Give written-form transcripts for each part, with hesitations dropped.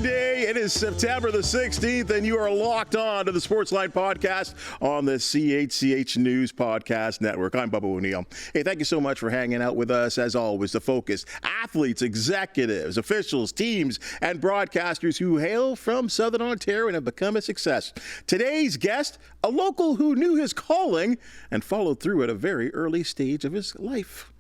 Monday. It is September the 16th, and you are locked on to the Sportsline Podcast on the CHCH News Podcast Network. I'm Bubba O'Neill. Hey, thank you so much for hanging out with us. As always, the focus, athletes, executives, officials, teams, and broadcasters who hail from Southern Ontario and have become a success. Today's guest, a local who knew his calling and followed through at a very early stage of his life.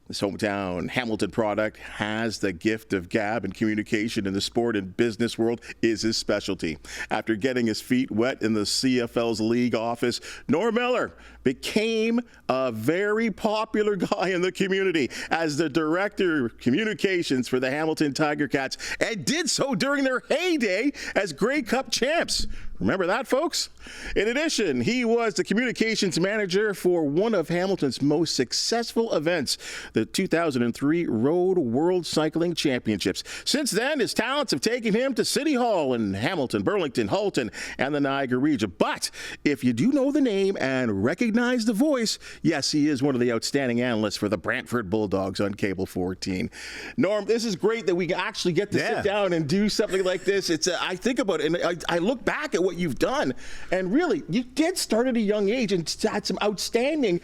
This hometown Hamilton product has the gift of gab, and communication in the sport and business world is his specialty. After getting his feet wet in the CFL's league office, Norm Miller became a very popular guy in the community as the director of communications for the Hamilton Ticats, and did so during their heyday as Grey Cup champs. Remember that, folks? In addition, he was the communications manager for one of Hamilton's most successful events, the 2003 Road World Cycling Championships. Since then, his talents have taken him to City Hall in Hamilton, Burlington, Halton, and the Niagara region. But if you do know the name and recognize the voice, yes, he is one of the outstanding analysts for the Brantford Bulldogs on Cable 14. Norm, this is great that we actually get to sit down and do something like this. I think about it, and I look back at what you've done, and really, you did start at a young age and had some outstanding,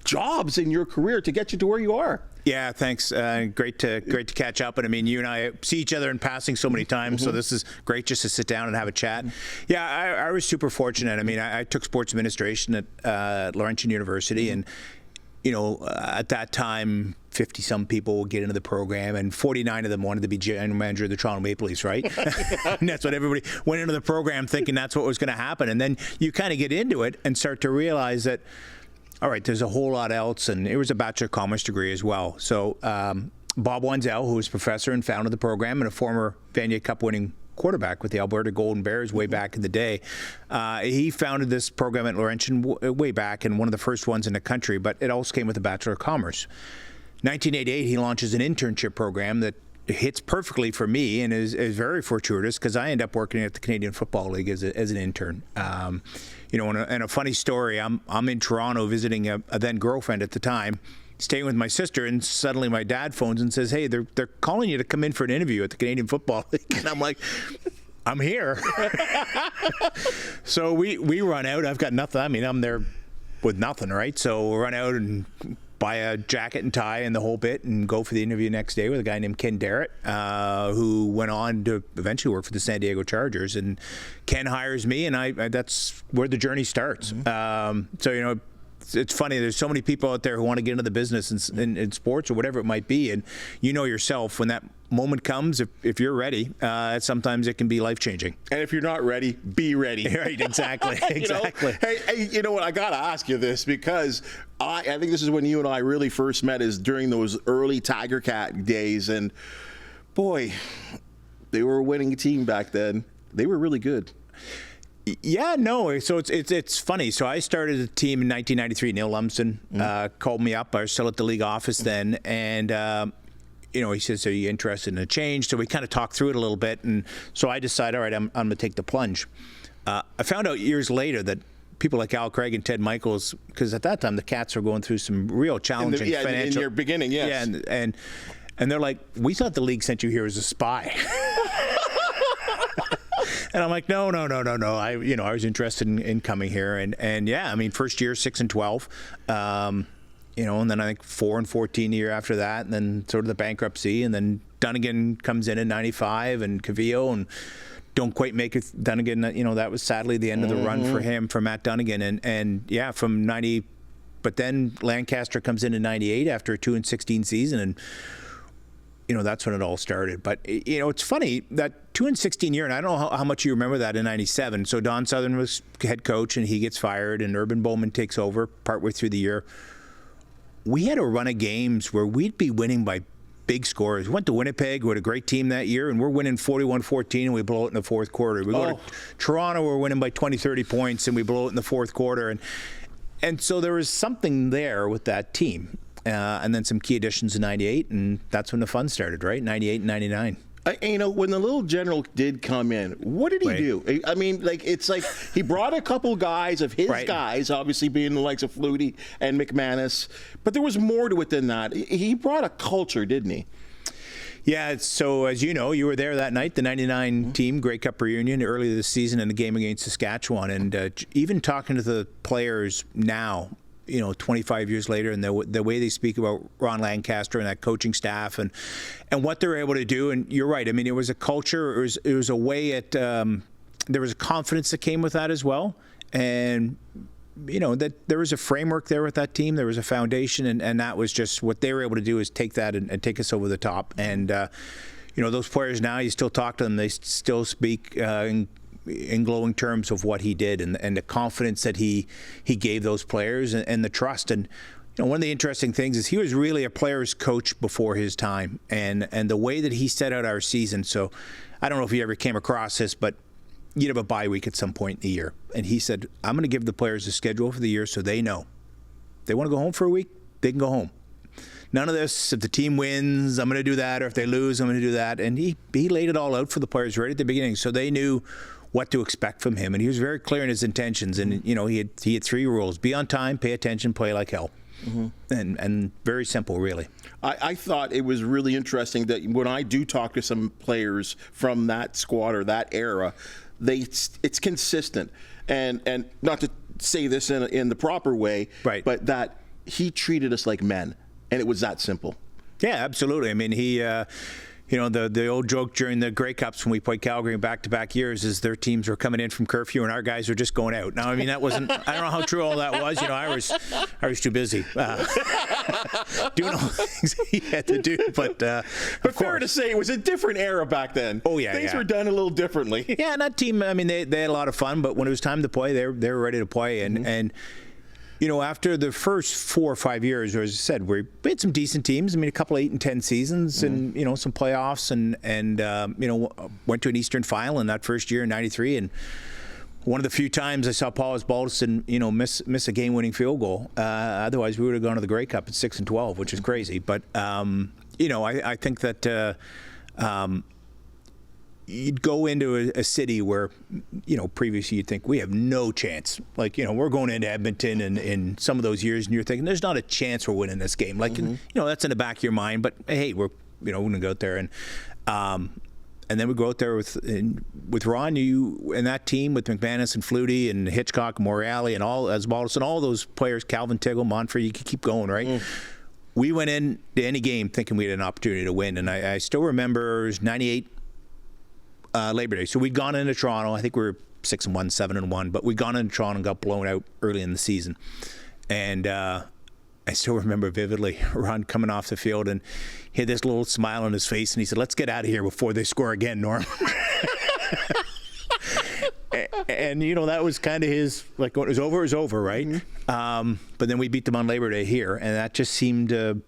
jobs in your career to get you to where you are. Yeah, thanks. Great to catch up. And I mean, you and I see each other in passing so many times, so this is great just to sit down and have a chat. Yeah, I was super fortunate. I mean, I took sports administration at Laurentian University, and you know, at that time, 50-some people would get into the program, and 49 of them wanted to be general manager of the Toronto Maple Leafs, right? And that's what everybody went into the program thinking that's what was going to happen. And then you kind of get into it and start to realize that, all right, there's a whole lot else, and it was a Bachelor of Commerce degree as well. So Bob Wenzel, who was professor and founded the program and a former Vanier Cup winning quarterback with the Alberta Golden Bears way back in the day. He founded this program at Laurentian way back, and one of the first ones in the country, but it also came with a Bachelor of Commerce. 1988, he launches an internship program that hits perfectly for me and is very fortuitous because I end up working at the Canadian Football League as an intern. You know, and a funny story, I'm in Toronto visiting a then girlfriend at the time, staying with my sister, and suddenly my dad phones and says, hey, they're calling you to come in for an interview at the Canadian Football League. And I'm like, I'm here. So we run out. I've got nothing. I mean, I'm there with nothing, right? So we run out and buy a jacket and tie and the whole bit and go for the interview next day with a guy named Ken Darrett, who went on to eventually work for the San Diego Chargers. And Ken hires me, and that's where the journey starts. So, you know, it's funny. There's so many people out there who want to get into the business in sports or whatever it might be, and you know yourself when that moment comes. If you're ready, sometimes it can be life changing. And if you're not ready, be ready. Right? Exactly. Exactly. Hey, you know what? I gotta ask you this because I think this is when you and I really first met, is during those early Tiger Cat days, and boy, they were a winning team back then. They were really good. Yeah, no. So it's funny. So I started a team in 1993. Neil Lumsden called me up. I was still at the league office then, and you know, he says, "Are you interested in a change?" So we kind of talked through it a little bit, and so I decided, all right, I'm going to take the plunge. I found out years later that people like Al Craig and Ted Michaels, because at that time the Cats were going through some real challenging financial. In your beginning, yes. Yeah, and they're like, "We thought the league sent you here as a spy." And I'm like, no. I was interested in coming here, and yeah, I mean, first year 6-12, you know, and then I think 4-14 the year after that, and then sort of the bankruptcy, and then Dunnigan comes in 95, and Cavillo, and don't quite make it. Dunnigan, you know, that was sadly the end of the run for him, for Matt Dunnigan, and yeah, from 90, but then Lancaster comes in 98 after a 2-16 season, and you know, that's when it all started. But, you know, it's funny, that 2-16 year, and I don't know how much you remember that in 97. So Don Southern was head coach, and he gets fired, and Urban Bowman takes over partway through the year. We had a run of games where we'd be winning by big scores. We went to Winnipeg, we had a great team that year, and we're winning 41-14, and we blow it in the fourth quarter. We go to Toronto, we're winning by 20-30 points, and we blow it in the fourth quarter. And so there was something there with that team. And then some key additions in 98, and that's when the fun started, right? 98 and 99. You know, when the little general did come in, what did he do? I mean, like, it's like he brought a couple guys of his guys, obviously being the likes of Flutie and McManus, but there was more to it than that. He brought a culture, didn't he? Yeah, so as you know, you were there that night, the 99 team Grey Cup reunion earlier this season in the game against Saskatchewan. And even talking to the players now, 25 years later, and the way they speak about Ron Lancaster and that coaching staff and what they're able to do. And you're right. I mean, it was a culture. It was a way there was a confidence that came with that as well. And that there was a framework there with that team. There was a foundation, and that was just what they were able to do is take that and take us over the top. And those players now, you still talk to them. They still speak in glowing terms of what he did and the confidence that he gave those players and the trust. And one of the interesting things is he was really a player's coach before his time, and the way that he set out our season. So I don't know if you ever came across this, but you'd have a bye week at some point in the year. And he said, I'm going to give the players a schedule for the year so they know. If they want to go home for a week, they can go home. None of this, if the team wins, I'm going to do that, or if they lose, I'm going to do that. And he laid it all out for the players right at the beginning, so they knew what to expect from him. And he was very clear in his intentions. And, he had 3 rules. Be on time, pay attention, play like hell. Mm-hmm. And very simple, really. I thought it was really interesting that when I do talk to some players from that squad or that era, it's consistent, and not to say this in the proper way, right, but that he treated us like men, and it was that simple. Yeah, absolutely. I mean, he, the old joke during the Grey Cups when we played Calgary in back-to-back years is their teams were coming in from curfew and our guys were just going out. Now, I mean, that wasn't, I don't know how true all that was. I was too busy doing all the things he had to do. But fair to say, it was a different era back then. Oh, yeah. Things were done a little differently. Yeah, and that team, I mean, they had a lot of fun, but when it was time to play, they were ready to play. And after the first 4 or 5 years, as I said, we had some decent teams. I mean, a couple 8 and 10 seasons, and some playoffs, and went to an Eastern Final in that first year in '93. And one of the few times I saw Paulus Balderson, miss a game-winning field goal. Otherwise, we would have gone to the Grey Cup at 6-12, which is crazy. But I think that. You'd go into a city where, previously you'd think we have no chance. Like, we're going into Edmonton in some of those years, and you're thinking there's not a chance we're winning this game. Like, that's in the back of your mind. But hey, we're going to go out there, and then we go out there with Ron, and that team with McManus and Flutie and Hitchcock, and Morreale, and all those players, Calvin Tiggle, Monfrey. You could keep going, right? We went in to any game thinking we had an opportunity to win, and I still remember it was '98. Labor Day. So we'd gone into Toronto. I think we were 6-1, 7-1, but we'd gone into Toronto and got blown out early in the season. And I still remember vividly Ron coming off the field, and he had this little smile on his face, and he said, "Let's get out of here before they score again, Norm." And that was kind of his, like, when it was over, right? Mm-hmm. But then we beat them on Labor Day here, and that just seemed to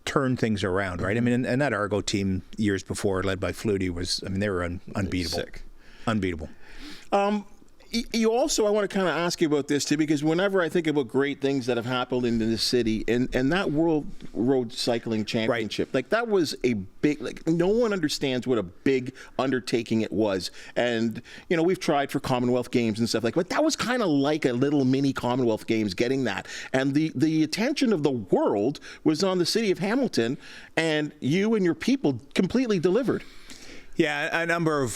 turn things around, right? I mean, and that Argo team years before, led by Flutie, they were unbeatable. Sick. Unbeatable. You also, I want to kind of ask you about this too, because whenever I think about great things that have happened in this city, and that World Road Cycling Championship, right, like that was a big, like no one understands what a big undertaking it was. And, we've tried for Commonwealth Games and stuff but that was kind of like a little mini Commonwealth Games getting that. And the attention of the world was on the city of Hamilton, and you and your people completely delivered. Yeah, a number of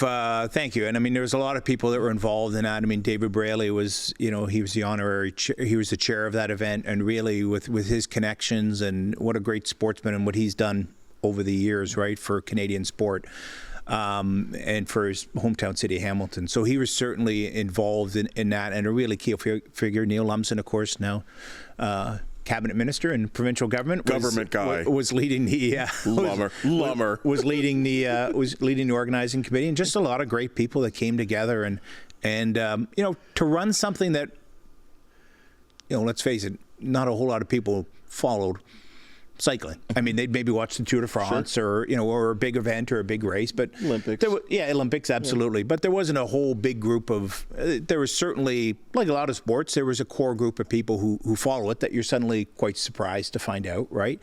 thank you. And there was a lot of people that were involved in that. David Braley was, he was the honorary, he was the chair of that event, and really with his connections and what a great sportsman and what he's done over the years, right, for Canadian sport, and for his hometown city, Hamilton. So he was certainly involved in that, and a really key figure. Neil Lumsden, of course, now cabinet minister in provincial government, was leading the Lummer was leading the organizing committee, and just a lot of great people that came together and to run something that, let's face it, not a whole lot of people followed. Cycling. They'd maybe watch the Tour de France, sure, or a big event or a big race, but Olympics. Olympics, absolutely. Yeah. But there wasn't a whole big group of. There was certainly, like a lot of sports, there was a core group of people who follow it that you're suddenly quite surprised to find out, right?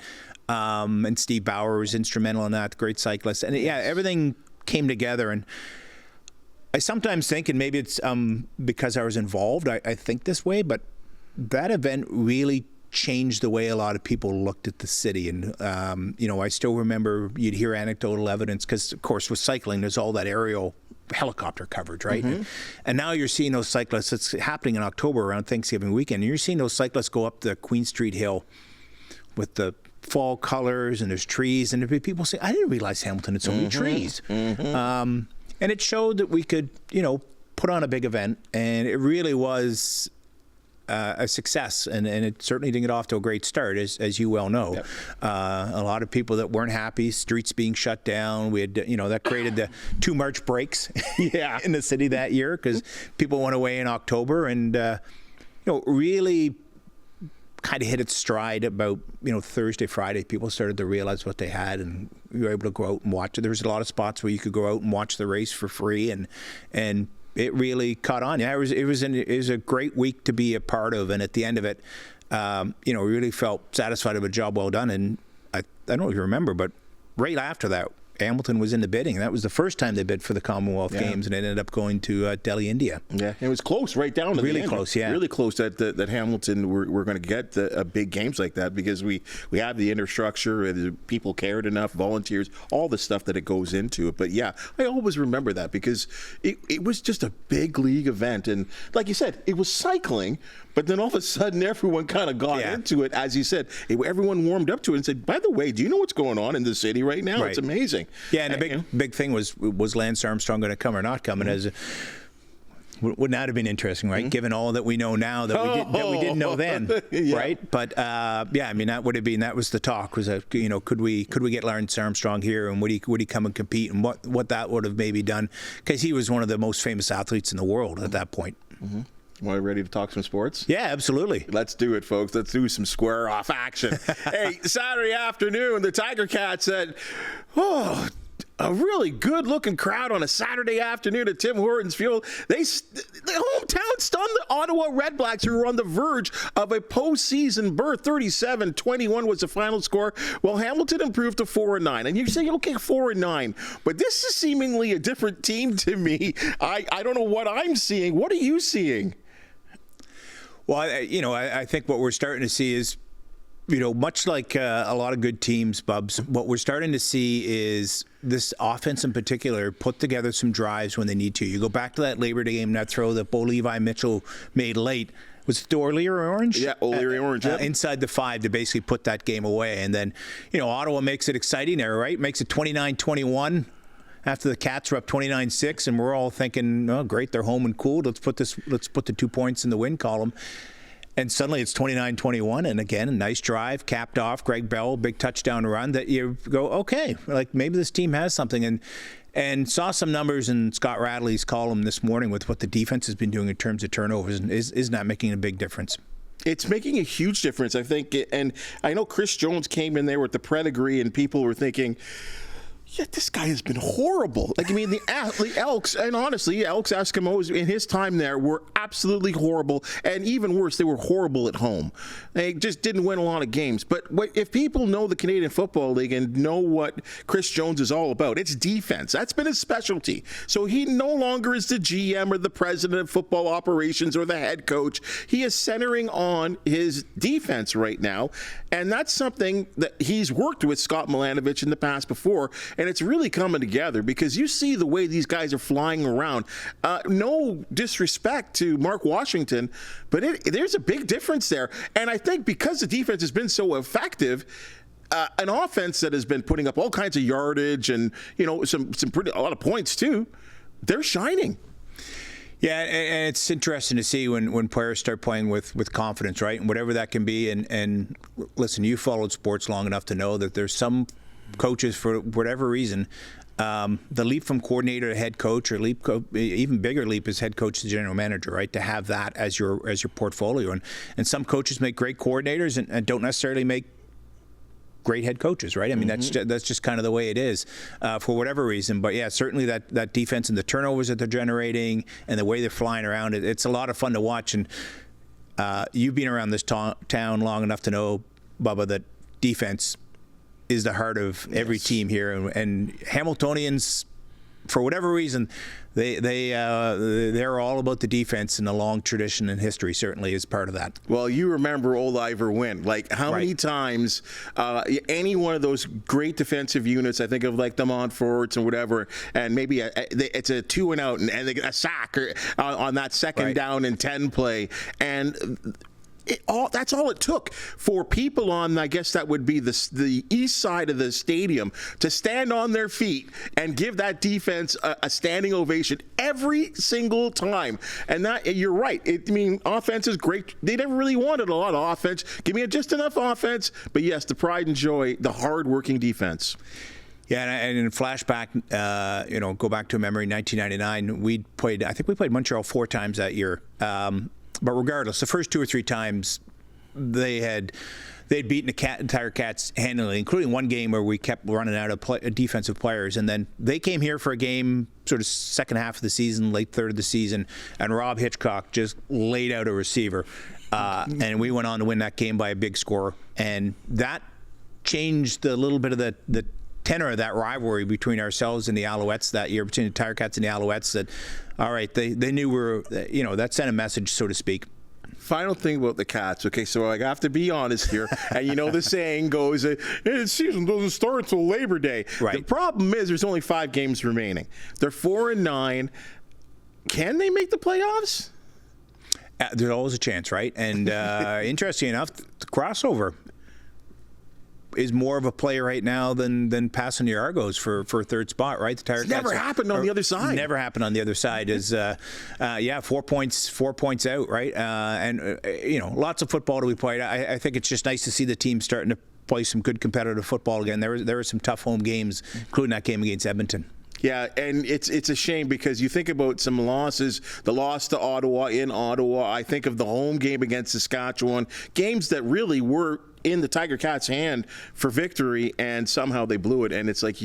And Steve Bauer was instrumental in that, great cyclist, and everything came together. And I sometimes think, and maybe it's because I was involved, I think this way, but that event really changed the way a lot of people looked at the city. And, I still remember you'd hear anecdotal evidence because, of course, with cycling, there's all that aerial helicopter coverage, right? And now you're seeing those cyclists, it's happening in October around Thanksgiving weekend, and you're seeing those cyclists go up the Queen Street Hill with the fall colors, and there's trees, and there'd be people saying, I didn't realize Hamilton had so many trees. And it showed that we could, put on a big event, and it really was a success, and it certainly didn't get off to a great start, as you well know. Yep. A lot of people that weren't happy, streets being shut down. We had, that created the 2 March breaks in the city that year because people went away in October, and really kind of hit its stride about Thursday, Friday. People started to realize what they had, and we were able to go out and watch it. There was a lot of spots where you could go out and watch the race for free, and it really caught on. Yeah, it was a great week to be a part of, and at the end of it, we really felt satisfied with a job well done. And I don't know if you remember, but right after that, Hamilton was in the bidding. That was the first time they bid for the Commonwealth Games, and it ended up going to Delhi, India. Yeah, it was close right down to really the end. Close, yeah. Really close that Hamilton we're going to get big games like that because we have the infrastructure, the people cared enough, volunteers, all the stuff that it goes into it. But yeah, I always remember that because it was just a big league event, and like you said, it was cycling. But then all of a sudden, everyone kind of got into it. As you said, everyone warmed up to it and said, by the way, do you know what's going on in the city right now? Right. It's amazing. Yeah, and the big thing was Lance Armstrong going to come or not come? And wouldn't that have been interesting, right? Given all that we know now that we didn't know then, right? But that was the talk. Was that could we get Lance Armstrong here, and would he come and compete, and what that would have maybe done, because he was one of the most famous athletes in the world at that point. Well, ready to talk some sports? Yeah, absolutely. Let's do it, folks. Let's do some square off action. Hey, Saturday afternoon, the Tiger Cats said, a really good-looking crowd on a Saturday afternoon at Tim Hortons Field. The hometown stunned the Ottawa Redblacks, who were on the verge of a postseason berth. 37-21 was the final score. Well, Hamilton improved to 4-9. And you're saying, okay, 4-9. But this is seemingly a different team to me. I don't know what I'm seeing. What are you seeing? Well, I think what we're starting to see is, much like a lot of good teams, Bubs, what we're starting to see is this offense in particular put together some drives when they need to. You go back to that Labor Day game, that throw that Bo Levi Mitchell made late. Was it O'Leary Orange? Yeah, O'Leary Orange. Inside the 5 to basically put that game away. And then, Ottawa makes it exciting there, right? Makes it 29-21. After the Cats were up 29-6, and we're all thinking, oh, great, they're home and cool. Let's put the 2 points in the win column. And suddenly it's 29-21, and again, a nice drive, capped off. Greg Bell, big touchdown run that you go, okay, like maybe this team has something. And saw some numbers in Scott Radley's column this morning with what the defense has been doing in terms of turnovers, and is not making a big difference. It's making a huge difference, I think. And I know Chris Jones came in there with the pedigree, and people were thinking, yeah, this guy has been horrible. Like, I mean, the Elks, and honestly, Elks Eskimos in his time there were absolutely horrible. And even worse, they were horrible at home. They just didn't win a lot of games. But if people know the Canadian Football League and know what Chris Jones is all about, it's defense. That's been his specialty. So he no longer is the GM or the president of football operations or the head coach. He is centering on his defense right now. And that's something that he's worked with Scott Milanovich in the past before. And it's really coming together because you see the way these guys are flying around. No disrespect to Mark Washington, but there's a big difference there. And I think because the defense has been so effective, an offense that has been putting up all kinds of yardage and a lot of points too, they're shining. Yeah, and it's interesting to see when players start playing with confidence, right? And whatever that can be. And listen, you followed sports long enough to know that there's some coaches, for whatever reason, the leap from coordinator to head coach, or even bigger leap is head coach to general manager, right? To have that as your portfolio. And some coaches make great coordinators and don't necessarily make great head coaches, right? I mean, that's just kind of the way it is for whatever reason. But yeah, certainly that defense and the turnovers that they're generating and the way they're flying around, it's a lot of fun to watch. And you've been around this town long enough to know, Bubba, that defense is the heart of every team here, and Hamiltonians for whatever reason, they're all about the defense, and a long tradition and history certainly is part of that. Well, you remember old Ivor Wynn. Like, how many times any one of those great defensive units, I think of like the Montforts and whatever, and maybe it's a 2 and out, and they get a sack on that second down and 10 play, and that's all it took for people on, I guess that would be the east side of the stadium, to stand on their feet and give that defense a standing ovation every single time. And that, you're right. Offense is great. They never really wanted a lot of offense. Give me just enough offense. But yes, the pride and joy, the hard-working defense. Yeah, and in flashback, go back to a memory, 1999, I think we played Montreal 4 times that year. But regardless, the first 2 or 3 times they'd beaten the Ticats handily, including one game where we kept running out of defensive players. And then they came here for a game sort of second half of the season, late third of the season, and Rob Hitchcock just laid out a receiver. And we went on to win that game by a big score. And that changed a little bit of the tenor of that rivalry between ourselves and the Alouettes that year, between the Ticats and the Alouettes, that, all right, they knew that sent a message, so to speak. Final thing about the Cats, okay, so I have to be honest here, and the saying goes, the season doesn't start until Labor Day. Right. The problem is there's only 5 games remaining. They're 4-9. Can they make the playoffs? There's always a chance, right? And interesting enough, the crossover is more of a play right now than passing the Argos for a third spot, right? The Ticats never happened on the other side. Never happened on the other side. Is 4 points out, right? And lots of football to be played. I think it's just nice to see the team starting to play some good competitive football again. There were some tough home games, including that game against Edmonton. Yeah, and it's a shame because you think about some losses, the loss to Ottawa in Ottawa. I think of the home game against Saskatchewan, games that really were in the Tiger Cats' hand for victory, and somehow they blew it. And it's like,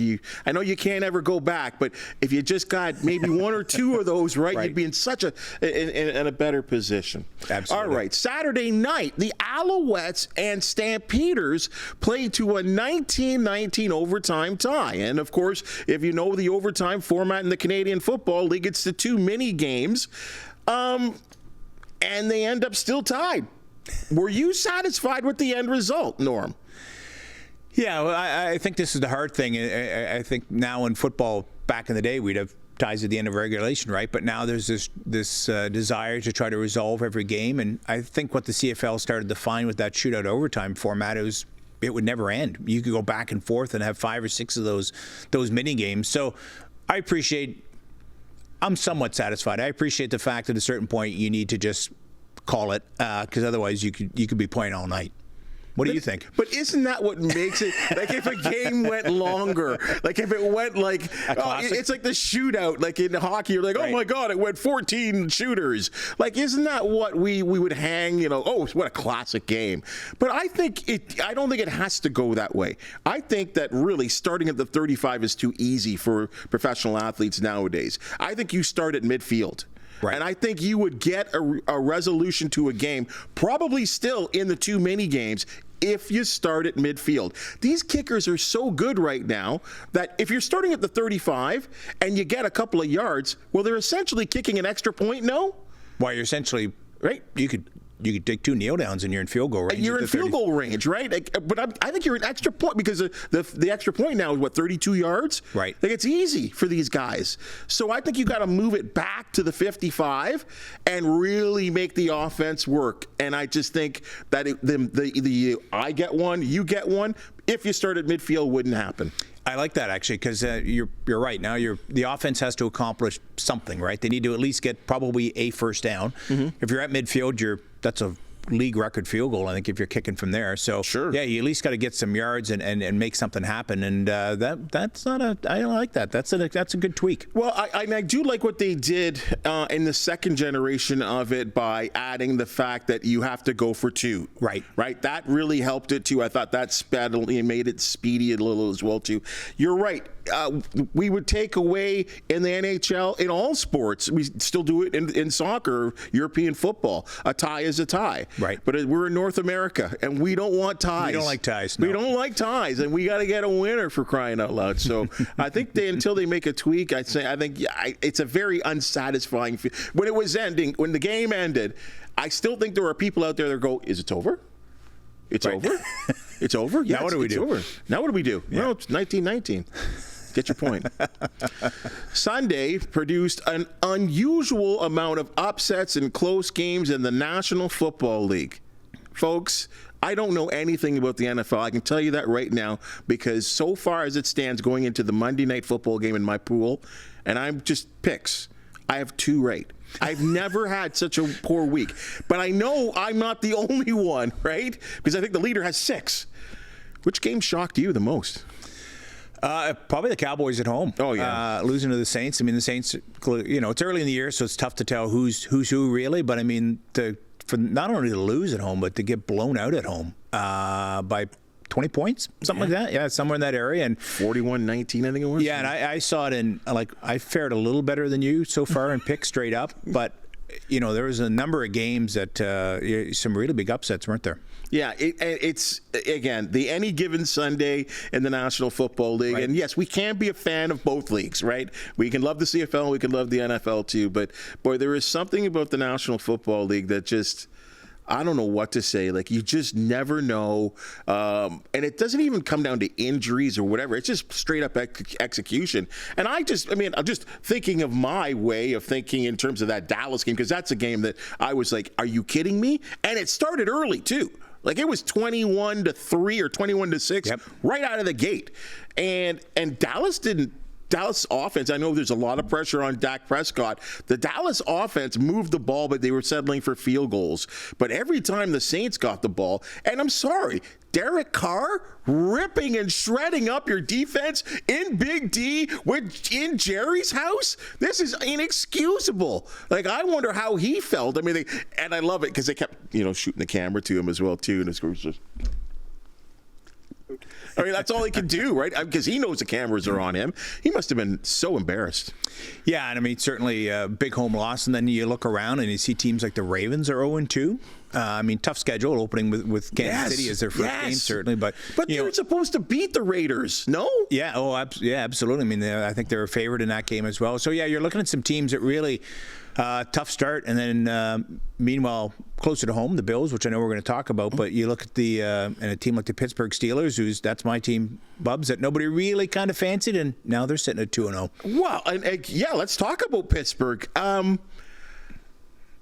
I know you can't ever go back, but if you just got maybe 1 or 2 of those right, you'd be in such in a better position. Absolutely. All right, Saturday night, the Alouettes and Stampeders played to a 19-19 overtime tie. And of course, if you know the overtime format in the Canadian Football League, it's the 2 mini games, and they end up still tied. Were you satisfied with the end result, Norm? Yeah, well, I think this is the hard thing. I think now in football, back in the day, we'd have ties at the end of regulation, right? But now there's this desire to try to resolve every game. And I think what the CFL started to find with that shootout overtime format is it would never end. You could go back and forth and have 5 or 6 of those mini games. So I'm somewhat satisfied. I appreciate the fact that at a certain point you need to just call it, because otherwise you could be playing all night. What do you think? But isn't that what makes it, like if a game went longer, like if it went like, it's like the shootout, like in hockey, you're like, oh my God, it went 14 shooters. Like, isn't that what we would hang, what a classic game. But I don't think it has to go that way. I think that really starting at the 35 is too easy for professional athletes nowadays. I think you start at midfield. Right. And I think you would get a resolution to a game, probably still in the 2 mini games, if you start at midfield. These kickers are so good right now that if you're starting at the 35 and you get a couple of yards, well, they're essentially kicking an extra point, no? Well, you're essentially, right, you could take 2 kneel downs and you're in field goal range. You're in field goal range, right? But I think you're an extra point because the extra point now is 32 yards? Right. Like, it's easy for these guys. So I think you got to move it back to the 55 and really make the offense work. And I just think that the I get one, you get one, if you start at midfield, wouldn't happen. I like that, actually, because you're right. Now the offense has to accomplish something, right? They need to at least get probably a first down. Mm-hmm. If you're at midfield, that's a league record field goal, I think, if you're kicking from there. So, sure. Yeah, you at least got to get some yards and make something happen. And that's not I don't like that. That's a good tweak. Well, I do like what they did in the second generation of it by adding the fact that you have to go for 2. Right. Right. That really helped it too. I thought that made it speedy a little as well too. You're right. we would take away in the NHL in all sports. We still do it in soccer, European football. A tie is a tie. Right. But we're in North America, and we don't want ties. We don't like ties. No. We don't like ties, and we got to get a winner for crying out loud. So I think until they make a tweak, I think it's a very unsatisfying. When it was ending, when the game ended, I still think there are people out there that go, "Is it over? It's over. It's over. Yeah, now what do we do? Over. Now what do we do? Yeah. Well, it's 1919. Get your point." Sunday produced an unusual amount of upsets and close games in the National Football League. Folks, I don't know anything about the NFL. I can tell you that right now, because so far as it stands going into the Monday Night Football game in my pool, and I'm just picks, I have 2 right. I've never had such a poor week. But I know I'm not the only one, right? Because I think the leader has 6. Which game shocked you the most? Probably the Cowboys at home. Oh, yeah. Losing to the Saints. I mean, the Saints, it's early in the year, so it's tough to tell who's who really. But, I mean, for not only to lose at home, but to get blown out at home by 20 points, something like that. Yeah, somewhere in that area. And 41-19, I think it was. Yeah, and I saw it in, I fared a little better than you so far in picks straight up. But, there was a number of games that some really big upsets, weren't there? Yeah, it's, again, the any given Sunday in the National Football League. Right. And, yes, we can be a fan of both leagues, right? We can love the CFL, we can love the NFL too. But, boy, there is something about the National Football League that just, I don't know what to say. Like, you just never know. And it doesn't even come down to injuries or whatever. It's just straight up execution. And I'm just thinking of my way of thinking in terms of that Dallas game, because that's a game that I was like, are you kidding me? And it started early, too. Like, it was 21-3 or 21-6 right out of the gate. And Dallas offense, I know there's a lot of pressure on Dak Prescott. The Dallas offense moved the ball, but they were settling for field goals. But every time the Saints got the ball, and I'm sorry, Derek Carr ripping and shredding up your defense in Big D in Jerry's house? This is inexcusable. Like, I wonder how he felt. I mean, and I love it because they kept, shooting the camera to him as well, too. And it's just, I mean, that's all he can do, right? Because he knows the cameras are on him. He must have been so embarrassed. Yeah, and I mean, certainly a big home loss. And then you look around and you see teams like the Ravens are 0-2. I mean, tough schedule opening with Kansas City as their first game, certainly. But they're supposed to beat the Raiders, no? Yeah, absolutely. I mean, I think they're a favorite in that game as well. So, yeah, you're looking at some teams that really tough start. And then, meanwhile, closer to home, the Bills, which I know we're going to talk about. But you look at and a team like the Pittsburgh Steelers, that's my team, Bubs, that nobody really kind of fancied. And now they're sitting at 2-0. Well, let's talk about Pittsburgh.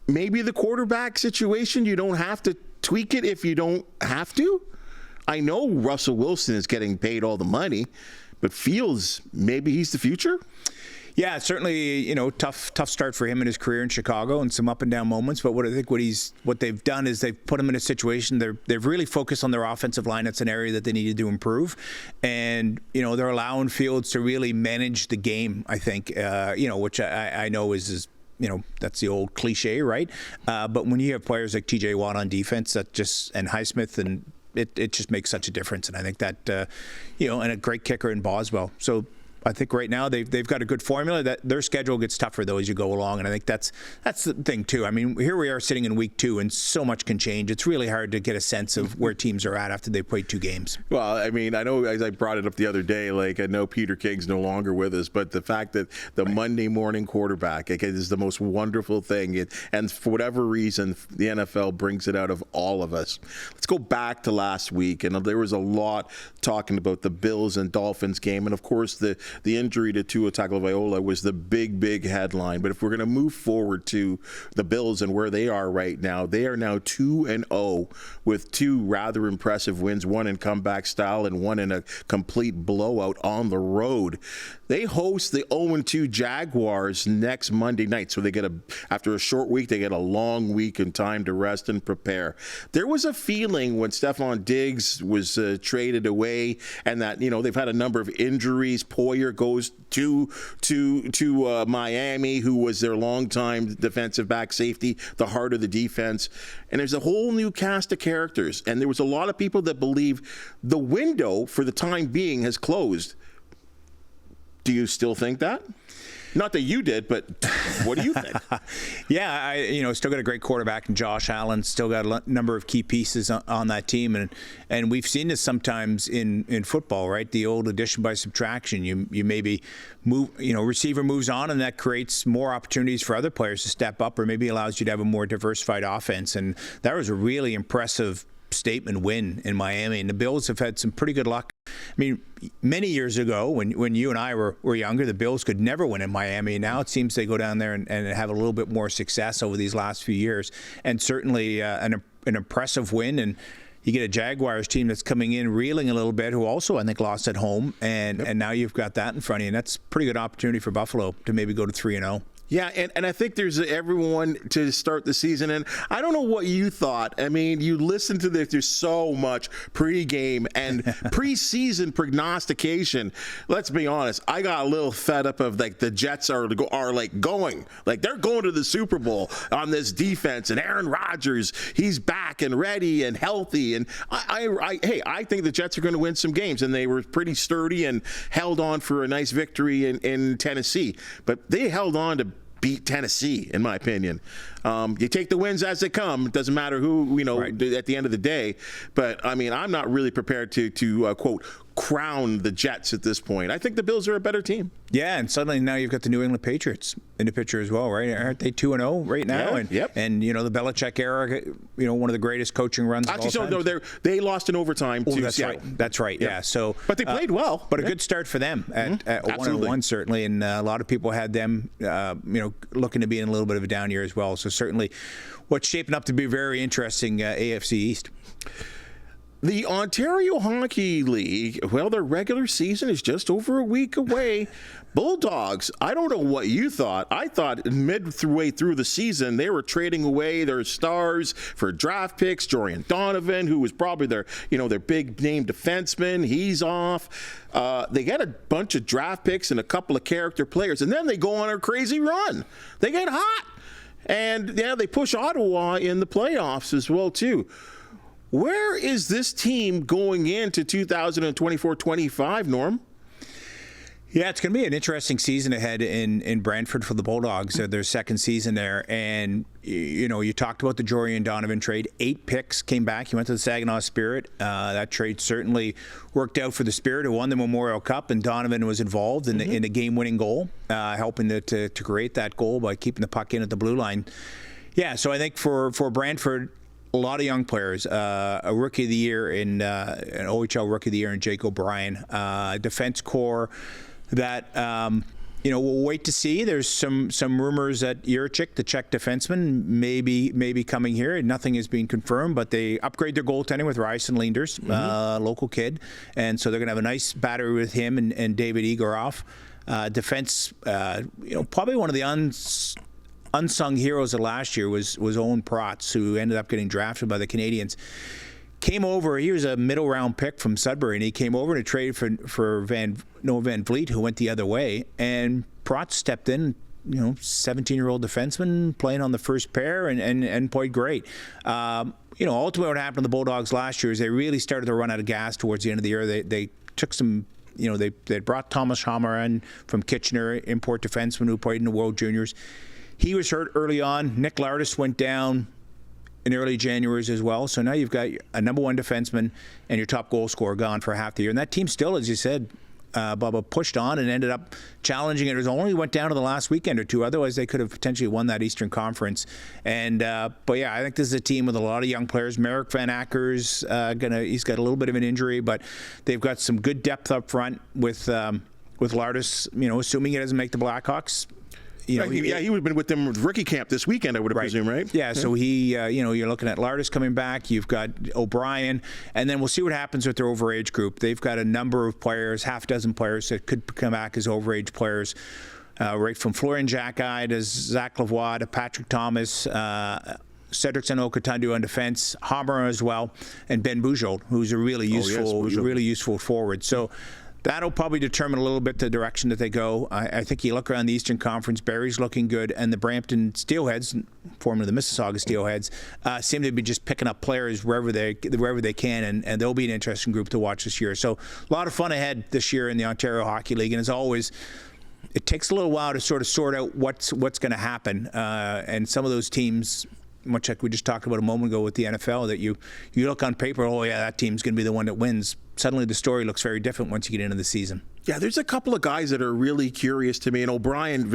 Maybe the quarterback situation, you don't have to tweak it if you don't have to. I know Russell Wilson is getting paid all the money, but Fields, maybe he's the future? Yeah, certainly, tough start for him in his career in Chicago and some up and down moments. But what I think what they've done is they've put him in a situation they've really focused on their offensive line. That's an area that they needed to improve, and they're allowing Fields to really manage the game. I think, which I know is that's the old cliche, right? But when you have players like T.J. Watt on defense, and Highsmith, and it just makes such a difference. And I think that and a great kicker in Boswell. So I think right now they've got a good formula. That their schedule gets tougher though as you go along, and I think that's the thing too. I mean, here we are sitting in week 2, and so much can change. It's really hard to get a sense of where teams are at after they played 2 games. Well, I mean, I know as I brought it up the other day, like I know Peter King's no longer with us, but the fact that the Monday morning quarterback is the most wonderful thing, and for whatever reason, the NFL brings it out of all of us. Let's go back to last week, and there was a lot talking about the Bills and Dolphins game, and of course the injury to Tua Tagovailoa was the big headline. But if we're going to move forward to the Bills and where they are right now, they are now 2-0 with 2 rather impressive wins, one in comeback style and one in a complete blowout on the road. They host the 0-2 Jaguars next Monday night. So they get after a short week, they get a long week and time to rest and prepare. There was a feeling when Stephon Diggs was traded away, and that they've had a number of injuries. Poyer goes to Miami, who was their longtime defensive back safety, the heart of the defense. And there's a whole new cast of characters. And there was a lot of people that believe the window for the time being has closed. Do you still think that? Not that you did, but what do you think? Yeah, still got a great quarterback in Josh Allen. Still got a number of key pieces on that team, and we've seen this sometimes in football, right? The old addition by subtraction. You maybe move, receiver moves on, and that creates more opportunities for other players to step up, or maybe allows you to have a more diversified offense. And that was a really impressive statement win in Miami, and the Bills have had some pretty good luck. I mean, many years ago, when you and I were younger, the Bills could never win in Miami. Now it seems they go down there and have a little bit more success over these last few years, and certainly an impressive win. And you get a Jaguars team that's coming in reeling a little bit, who also I think lost at home, and now you've got that in front of you, and that's a pretty good opportunity for Buffalo to maybe go to 3-0. Yeah, and I think there's everyone to start the season. And I don't know what you thought. I mean, you listen to this, there's so much pregame and preseason prognostication. Let's be honest, I got a little fed up of the Jets are going. Like they're going to the Super Bowl on this defense, and Aaron Rodgers, he's back and ready and healthy. And I think the Jets are going to win some games, and they were pretty sturdy and held on for a nice victory in Tennessee. But they held on to beat Tennessee, in my opinion. You take the wins as they come. It doesn't matter who, right, at the end of the day. But, I mean, I'm not really prepared to quote, crown the Jets at this point. I think the Bills are a better team. Yeah, and suddenly now you've got the New England Patriots in the picture as well, right? Aren't they 2-0 right now? Yeah, and the Belichick era, one of the greatest coaching runs of all time. Actually, no, they lost in overtime to Seattle. That's right. Yeah. So, but they played well. But a good start for them at 1-1 certainly, and a lot of people had them, looking to be in a little bit of a down year as well. So certainly, what's shaping up to be a very interesting AFC East. The Ontario Hockey League, well, their regular season is just over a week away. Bulldogs, I don't know what you thought. I thought midway through the season, they were trading away their stars for draft picks. Jorian Donovan, who was probably their big name defenseman, he's off. They get a bunch of draft picks and a couple of character players, and then they go on a crazy run. They get hot. And, they push Ottawa in the playoffs as well, too. Where is this team going into 2024-25, Norm? Yeah, it's going to be an interesting season ahead in Brantford for the Bulldogs. Their second season there. And, you talked about the Jorian Donovan trade. 8 picks came back. He went to the Saginaw Spirit. That trade certainly worked out for the Spirit, who won the Memorial Cup, and Donovan was involved in the game-winning goal, helping to create that goal by keeping the puck in at the blue line. Yeah, so I think for Brantford, a lot of young players, a Rookie of the Year an OHL Rookie of the Year in Jake O'Brien, defense core that we'll wait to see. There's some rumors that Jurczyk, the Czech defenseman, may be coming here. Nothing is being confirmed, but they upgrade their goaltending with Ryson Leenders, local kid, and so they're going to have a nice battery with him and David Egorov. Defense, probably one of the unsung heroes of last year was Owen Protz, who ended up getting drafted by the Canadiens. Came over, he was a middle round pick from Sudbury, and he came over to trade for Noah Van Vliet, who went the other way. And Protz stepped in, 17-year-old defenseman playing on the first pair and played great. Ultimately what happened to the Bulldogs last year is they really started to run out of gas towards the end of the year. They took some, they brought Thomas Hammer in from Kitchener, import defenseman who played in the World Juniors. He was hurt early on. Nick Lardis went down in early January as well. So now you've got a number one defenseman and your top goal scorer gone for half the year. And that team still, as you said, Bubba, pushed on and ended up challenging it. It only went down to the last weekend or two. Otherwise, they could have potentially won that Eastern Conference. And but yeah, I think this is a team with a lot of young players. Merrick Van Acker's he's got a little bit of an injury, but they've got some good depth up front with Lardis. Assuming he doesn't make the Blackhawks. He would have been with them with rookie camp this weekend, I would have presumed, right? Yeah, so you're looking at Lardis coming back. You've got O'Brien, and then we'll see what happens with their overage group. They've got a number of players, half a dozen players that could come back as overage players, right from Florian Jacki to Zach Lavoie to Patrick Thomas, Cedric Sanokatundu on defense, Hammer as well, and Ben Bujold, who's a really useful forward. So that'll probably determine a little bit the direction that they go. I think you look around the Eastern Conference, Barrie's looking good, and the Brampton Steelheads, formerly the Mississauga Steelheads, seem to be just picking up players wherever they can, and they'll be an interesting group to watch this year. So a lot of fun ahead this year in the Ontario Hockey League, and as always, it takes a little while to sort of sort out what's going to happen, and some of those teams, much like we just talked about a moment ago with the NFL, that you look on paper, oh yeah, that team's going to be the one that wins. Suddenly the story looks very different once you get into the season. Yeah, there's a couple of guys that are really curious to me. And O'Brien,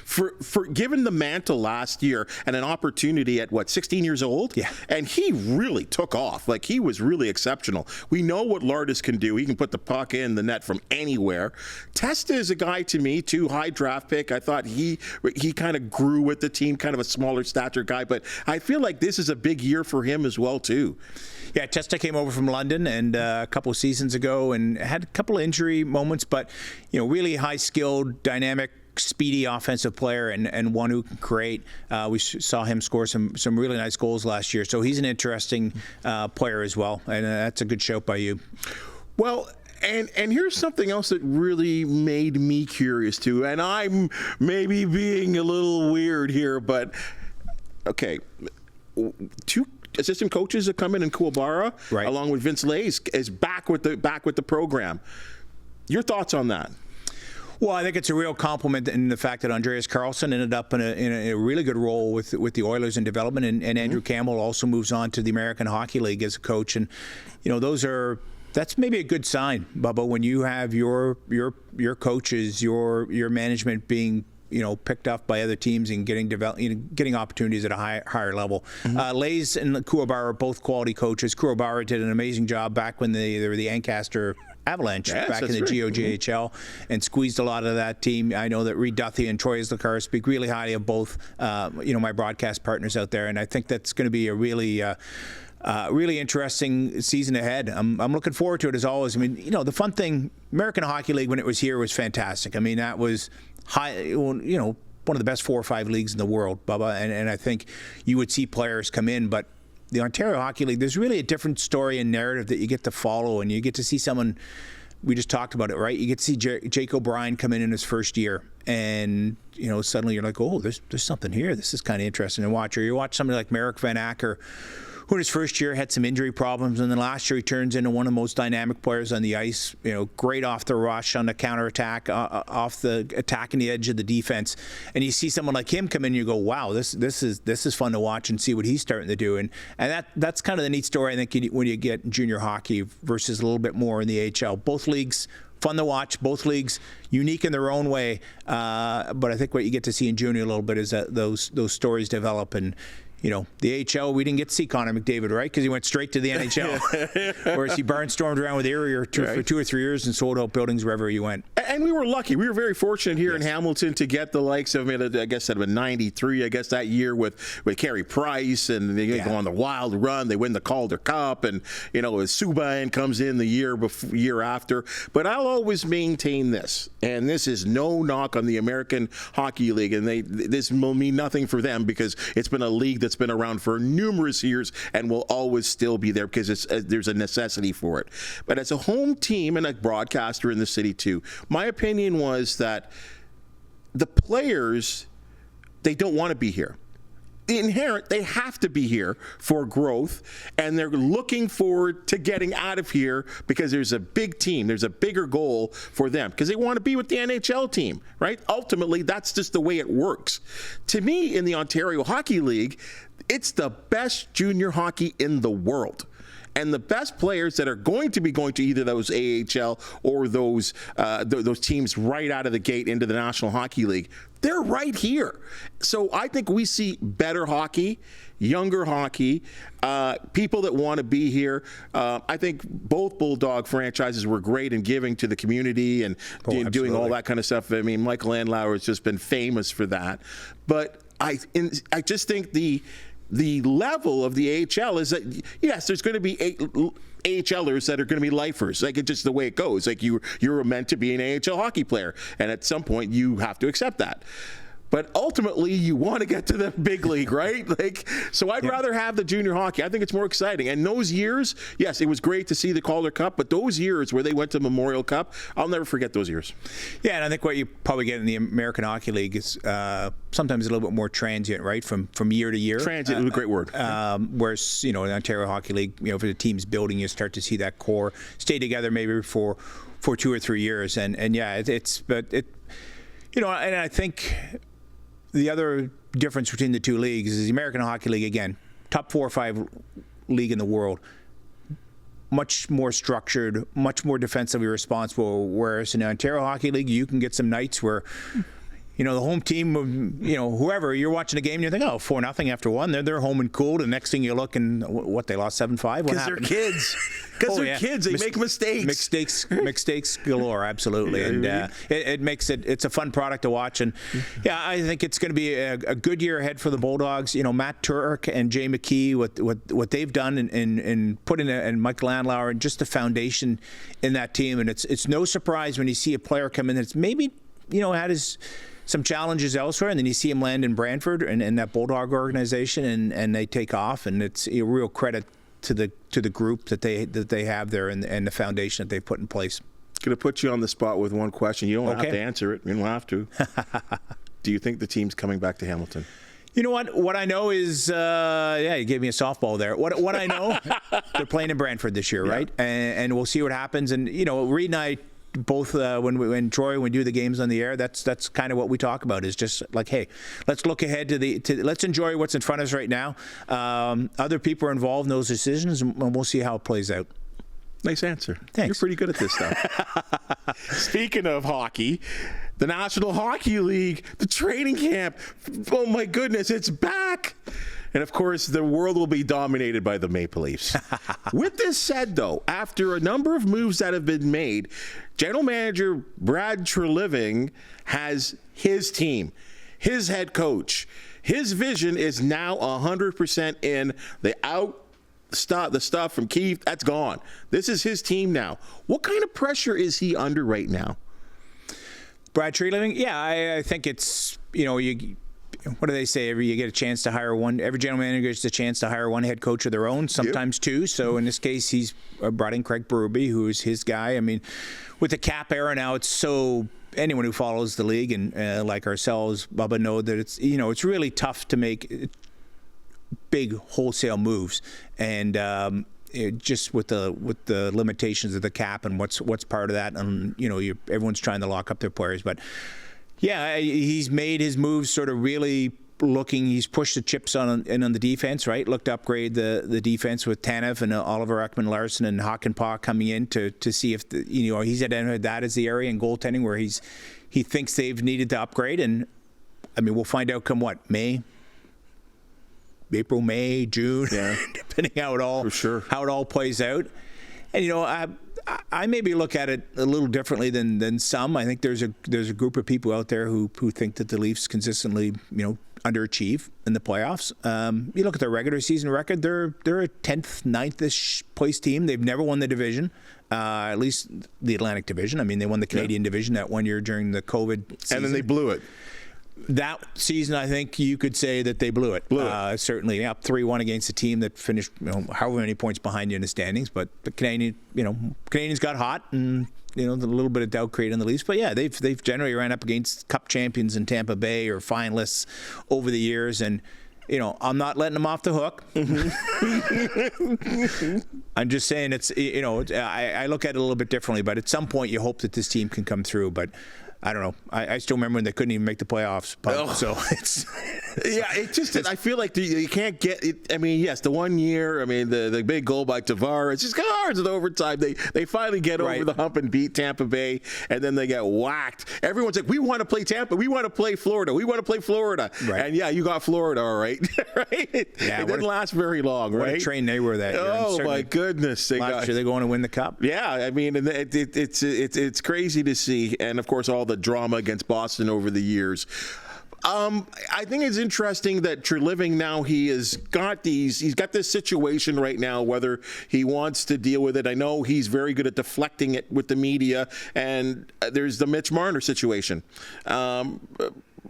for given the mantle last year and an opportunity at 16 years old? Yeah. And he really took off. Like, he was really exceptional. We know what Lardis can do. He can put the puck in the net from anywhere. Testa is a guy, to me, too, high draft pick. I thought he kind of grew with the team, kind of a smaller stature guy. But I feel like this is a big year for him as well, too. Yeah, Testa came over from London and a couple of seasons ago and had a couple of injury moments, but really high-skilled, dynamic, speedy offensive player and one who can create. We saw him score some really nice goals last year, so he's an interesting player as well, and that's a good shout by you. Well, and here's something else that really made me curious too, and I'm maybe being a little weird here, but okay, two assistant coaches that come in Kuwabara, right, along with Vince Lays, is back with the program. Your thoughts on that? Well, I think it's a real compliment in the fact that Andreas Karlsson ended up in a really good role with the Oilers in development, and Andrew Campbell also moves on to the American Hockey League as a coach, and that's maybe a good sign, Bubba, when you have your coaches, your management being picked up by other teams and getting opportunities at a higher level. Lays and Kuwabara are both quality coaches. Kuwabara did an amazing job back when they were the Ancaster Avalanche back in the GOJHL and squeezed a lot of that team. I know that Reed Duthie and Troy Islakar speak really highly of both, my broadcast partners out there, and I think that's going to be a really interesting season ahead. I'm looking forward to it as always. I mean, the fun thing, American Hockey League when it was here was fantastic. I mean, that was one of the best 4 or 5 leagues in the world, Bubba, and I think you would see players come in, but the Ontario Hockey League, there's really a different story and narrative that you get to follow, and you get to see someone, we just talked about it, right? You get to see Jake O'Brien come in his first year, and suddenly you're like, oh, there's something here. This is kind of interesting to watch. Or you watch somebody like Merrick Van Acker, who in his first year had some injury problems, and then last year he turns into one of the most dynamic players on the ice. Great off the rush, on the counterattack, off the attacking the edge of the defense. And you see someone like him come in, and you go, wow, this is fun to watch and see what he's starting to do. And that's kind of the neat story, I think, when you get junior hockey versus a little bit more in the AHL. Both leagues fun to watch, both leagues unique in their own way. But I think what you get to see in junior a little bit is that those stories develop. And the AHL, we didn't get to see Connor McDavid, right? Because he went straight to the NHL. Whereas he barnstormed around with Erie for 2 or 3 years and sold out buildings wherever he went. And we were lucky. We were very fortunate here in Hamilton to get the likes of, I guess that was 93, I guess that year with Carey Price, and they go on the wild run. They win the Calder Cup, and, Subban comes in the year after. But I'll always maintain this, and this is no knock on the American Hockey League, and this will mean nothing for them because it's been a league that's been around for numerous years and will always still be there because there's a necessity for it. But as a home team and a broadcaster in the city too, my opinion was that the players, they don't want to be here. They have to be here for growth, and they're looking forward to getting out of here because there's a big team, there's a bigger goal for them because they want to be with the NHL team, right? Ultimately, that's just the way it works. To me, in the Ontario Hockey League, it's the best junior hockey in the world. And the best players that are going to be going to either those AHL or those teams right out of the gate into the National Hockey League, they're right here. So I think we see better hockey, younger hockey, people that want to be here. I think both Bulldog franchises were great in giving to the community and doing all that kind of stuff. I mean, Michael Andlauer has just been famous for that. But I just think the level of the AHL is that, yes, there's going to be AHLers that are going to be lifers. Like, it's just the way it goes. Like, you're meant to be an AHL hockey player, and at some point you have to accept that. but ultimately you want to get to the big league, right? Like, so I'd rather have the junior hockey. I think it's more exciting. And those years, yes, it was great to see the Calder Cup, but those years where they went to Memorial Cup, I'll never forget those years. Yeah, and I think what you probably get in the American Hockey League is sometimes a little bit more transient, right? From year to year. Transient is a great word. Whereas, in the Ontario Hockey League, for the teams building, you start to see that core stay together maybe for 2 or 3 years. And yeah, and I think the other difference between the two leagues is the American Hockey League, again, top 4 or 5 league in the world, much more structured, much more defensively responsible, whereas in the Ontario Hockey League, you can get some nights where the home team, whoever, you're watching a game and you think, 4-0 after one. They're home and cool. The next thing you look and they lost 7-5. Because they're kids. Because they're kids. They make mistakes. Mistakes galore, absolutely. And it makes it's a fun product to watch. And yeah, I think it's going to be a good year ahead for the Bulldogs. Matt Turk and Jay McKee, what they've done and put in and Mike Landlauer and just the foundation in that team. And it's no surprise when you see a player come in that's maybe had some challenges elsewhere, and then you see him land in Brantford and that Bulldog organization, and they take off, and it's a real credit to the group that they have there and the foundation that they've put in place. Going to put you on the spot with one question. You don't have to answer it. You don't have to. Do you think the team's coming back to Hamilton? You know what? What I know is, you gave me a softball there. What I know, they're playing in Brantford this year, right? And we'll see what happens. And Reed and I both when Troy we do the games on the air, that's kind of what we talk about, is just like, hey, let's look ahead to let's enjoy what's in front of us right now. Other people are involved in those decisions, and we'll see how it plays out. Nice answer. Thanks. You're pretty good at this stuff. Speaking of hockey, the National Hockey League, the training camp, oh my goodness, it's back. And, of course, the world will be dominated by the Maple Leafs. With this said, though, after a number of moves that have been made, General Manager Brad Treliving has his team, his head coach. His vision is now 100% in. The stuff from Keith, that's gone. This is his team now. What kind of pressure is he under right now? Brad Treliving? Yeah, I think it's, what do they say? You get a chance to hire one. Every general manager gets a chance to hire one head coach of their own, sometimes two. So in this case, he's brought in Craig Berube, who's his guy. I mean, with the cap era now, it's so anyone who follows the league and like ourselves, Bubba, know that it's it's really tough to make big wholesale moves, and just with the limitations of the cap and what's part of that, and everyone's trying to lock up their players, but. Yeah, he's made his moves sort of really looking. He's pushed the chips on the defense, right? Looked to upgrade the defense with Tanev and Oliver Ekman-Larsson and Hakanpää coming in to see if he's identified that as the area in goaltending where he thinks they've needed to upgrade. And I mean, we'll find out come what, April, May, June, depending how it all plays out. And I maybe look at it a little differently than some. I think there's a group of people out there who think that the Leafs consistently underachieve in the playoffs. You look at their regular season record; they're a 10th, 9th-ish place team. They've never won the division, at least the Atlantic Division. I mean, they won the Canadian Division that one year during the COVID season, and then they blew it. That season, I think you could say that they blew it. Certainly up 3-1 against a team that finished however many points behind you in the standings. But the Canadians got hot, and a little bit of doubt created in the Leafs. But yeah, they've generally ran up against Cup champions in Tampa Bay or finalists over the years, and I'm not letting them off the hook. I'm just saying it's I look at it a little bit differently. But at some point, you hope that this team can come through. But I don't know. I still remember when they couldn't even make the playoffs. So it's it just I feel like you can't get it. I mean, yes, the 1 year. I mean, the big goal by Tavares. Just cards in overtime. They finally get over the hump and beat Tampa Bay, and then they get whacked. Everyone's like, we want to play Tampa. We want to play Florida. We want to play Florida. Right. And yeah, you got Florida, all right. Right? It didn't last very long, right? What a train they were that year. Oh my goodness! Last year they going to win the Cup. Yeah, I mean, it's crazy to see, and of course all the drama against Boston over the years. I think it's interesting that Treliving now he's got this situation right now, whether he wants to deal with it. I know he's very good at deflecting it with the media, and there's the Mitch Marner situation.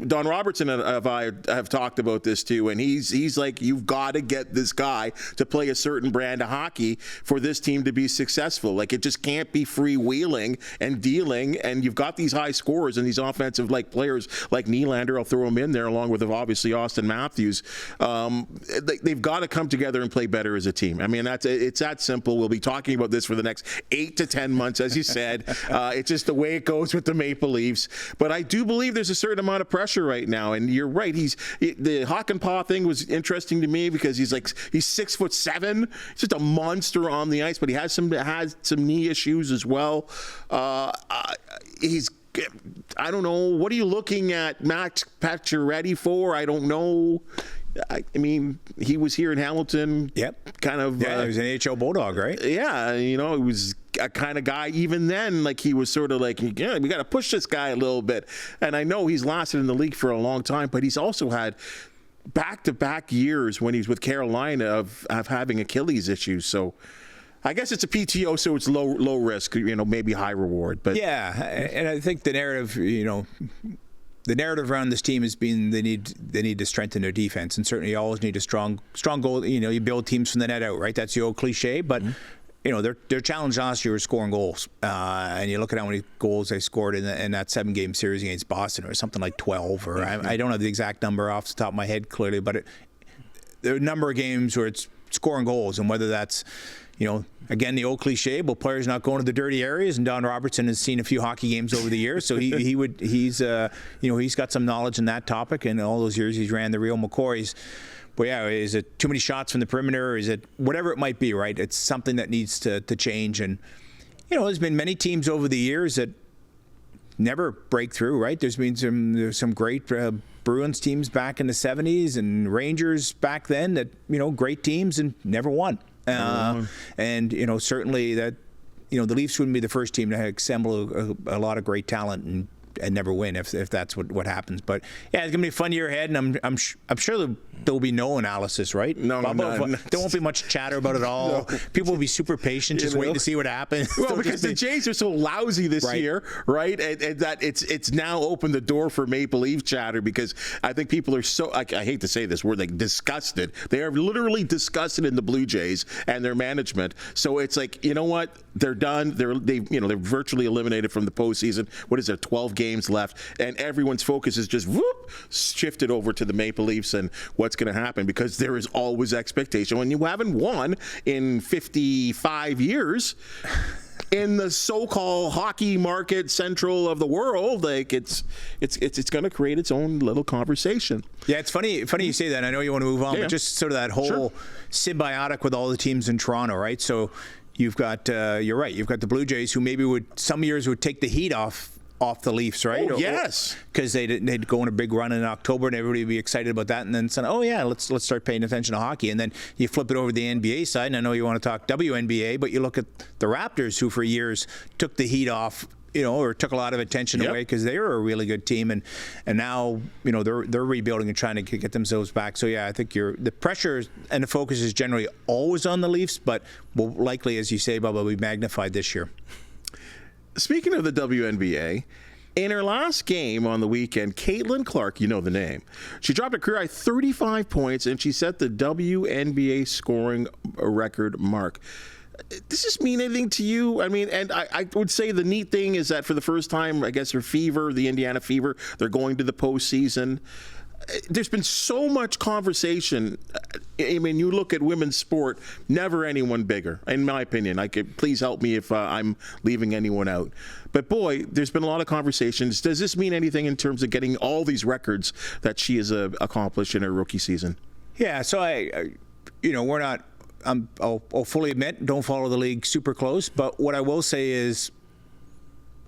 Don Robertson and I have talked about this too, and he's like, you've got to get this guy to play a certain brand of hockey for this team to be successful. Like, it just can't be freewheeling and dealing, and you've got these high scorers and these offensive like players like Nylander. I'll throw him in there along with obviously Austin Matthews. They've got to come together and play better as a team. I mean, it's that simple. We'll be talking about this for the next 8 to 10 months, as you said. It's just the way it goes with the Maple Leafs. But I do believe there's a certain amount of pressure right now, and you're right. The Hakanpää thing was interesting to me because he's 6'7". He's just a monster on the ice, but he has some knee issues as well. I don't know. What are you looking at Max Pacioretty for? I don't know. I mean, he was here in Hamilton. Yep. Kind of. Yeah, he was an NHL Bulldog, right? Yeah, he was a kind of guy. Even then, like, he was sort of like, yeah, we got to push this guy a little bit. And I know he's lasted in the league for a long time, but he's also had back-to-back years when he's with Carolina of having Achilles issues. So I guess it's a PTO, so it's low risk, maybe high reward. But yeah, and I think the narrative, the narrative around this team has been they need to strengthen their defense, and certainly you always need a strong goal. You build teams from the net out, right? That's the old cliche, but their challenge last year was scoring goals, and you look at how many goals they scored in that 7-game series against Boston, or something like 12, or I don't have the exact number off the top of my head clearly, but there are a number of games where it's scoring goals, and whether that's again, the old cliche, but players not going to the dirty areas, and Don Robertson has seen a few hockey games over the years, so he's got some knowledge in that topic, and all those years he's ran the Real McCoys. But yeah, is it too many shots from the perimeter? Is it whatever it might be, right? It's something that needs to change, and there's been many teams over the years that never break through, right? There's been some great Bruins teams back in the 70s and Rangers back then that great teams and never won. And certainly that the Leafs wouldn't be the first team to assemble a lot of great talent and never win if that's what happens. But yeah, it's gonna be a fun year ahead, and I'm sure there will be no analysis, right? No, there won't be much chatter about it all. No. People will be super patient, just waiting to see what happens. Well, because the Jays are so lousy this year, right? And that it's now opened the door for Maple Leaf chatter, because I think people are so, I hate to say this word, like, disgusted. They are literally disgusted in the Blue Jays and their management. So it's like, you know what? They're done. They're virtually eliminated from the postseason. What is there? 12 games left, and everyone's focus is just shifted over to the Maple Leafs and what's going to happen, because there is always expectation when you haven't won in 55 years in the so-called hockey market central of the world. Like, it's going to create its own little conversation. Yeah, it's funny you say that. I know you want to move on, but just sort of that whole symbiotic with all the teams in Toronto, right? So you've got you're right. You've got the Blue Jays, who maybe some years would take the heat off the Leafs, right? Oh, yes. Because they'd go on a big run in October, and everybody would be excited about that, and then say, oh yeah, let's start paying attention to hockey. And then you flip it over to the NBA side, and I know you want to talk WNBA, but you look at the Raptors, who for years took the heat off, or took a lot of attention away, because they were a really good team, and now they're rebuilding and trying to get themselves back. So yeah, I think the pressure and the focus is generally always on the Leafs, but will likely, as you say, Bubba, be magnified this year. Speaking of the WNBA, in her last game on the weekend, Caitlin Clark, you know the name, she dropped a career-high 35 points, and she set the WNBA scoring record mark. Does this mean anything to you? I mean, and I would say the neat thing is that for the first time, I guess, the Indiana Fever, they're going to the postseason. There's been so much conversation. I mean, you look at women's sport, never anyone bigger, in my opinion. Please help me if I'm leaving anyone out. But boy, there's been a lot of conversations. Does this mean anything in terms of getting all these records that she has accomplished in her rookie season? Yeah, so we're not, I'll fully admit, don't follow the league super close. But what I will say is,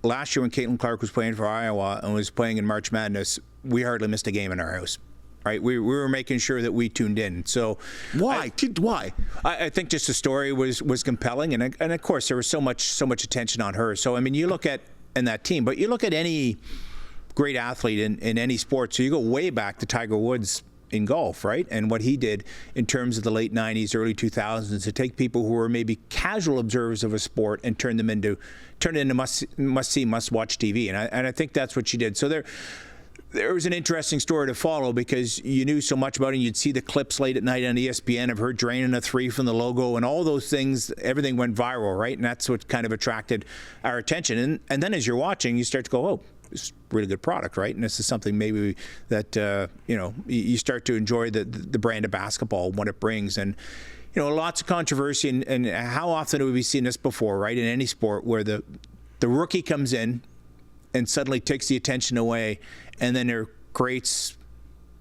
last year when Caitlin Clark was playing for Iowa and was playing in March Madness, we hardly missed a game in our house, right? We were making sure that we tuned in. So why? I think just the story was compelling, and of course there was so much attention on her. So I mean, you look at in that team, but you look at any great athlete in any sport. So you go way back to Tiger Woods in golf, right? And what he did in terms of the late 90s, early 2000s, to take people who were maybe casual observers of a sport and turn it into must-see, must-watch TV. And I think that's what she did. So there was an interesting story to follow because you knew so much about it. And you'd see the clips late at night on ESPN of her draining a 3 from the logo and all those things. Everything went viral, right? And that's what kind of attracted our attention. And then as you're watching, you start to go, oh, it's a really good product, right? And this is something maybe that, you start to enjoy the brand of basketball, what it brings. And, lots of controversy. And how often have we seen this before, right? In any sport where the rookie comes in and suddenly takes the attention away, and then there creates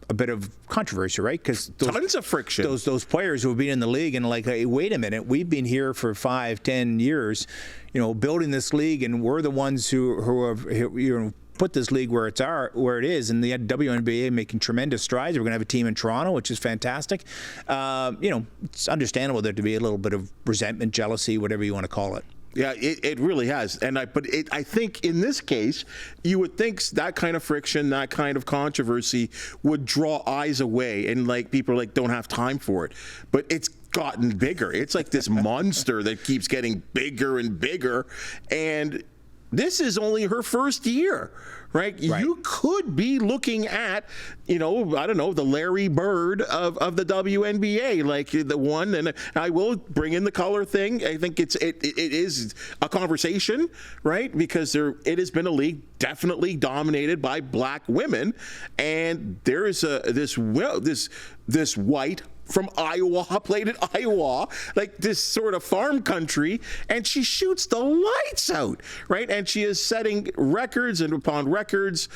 a bit of controversy, right? Because tons of friction. Those players who have been in the league and like, hey, wait a minute, we've been here for 5-10 years, building this league, and we're the ones who have put this league where it is, and the WNBA making tremendous strides. We're going to have a team in Toronto, which is fantastic. It's understandable there to be a little bit of resentment, jealousy, whatever you want to call it. Yeah, it really has. I think in this case, you would think that kind of friction, that kind of controversy would draw eyes away, and people don't have time for it. But it's gotten bigger. It's like this monster that keeps getting bigger and bigger, and this is only her first year, right? You could be looking at, I don't know, the Larry Bird of the WNBA, like the one. And I will bring in the color thing. I think it is a conversation, right? Because it has been a league definitely dominated by black women, and there is this white from Iowa, played at Iowa, like this sort of farm country, and she shoots the lights out, right? And she is setting records and upon records.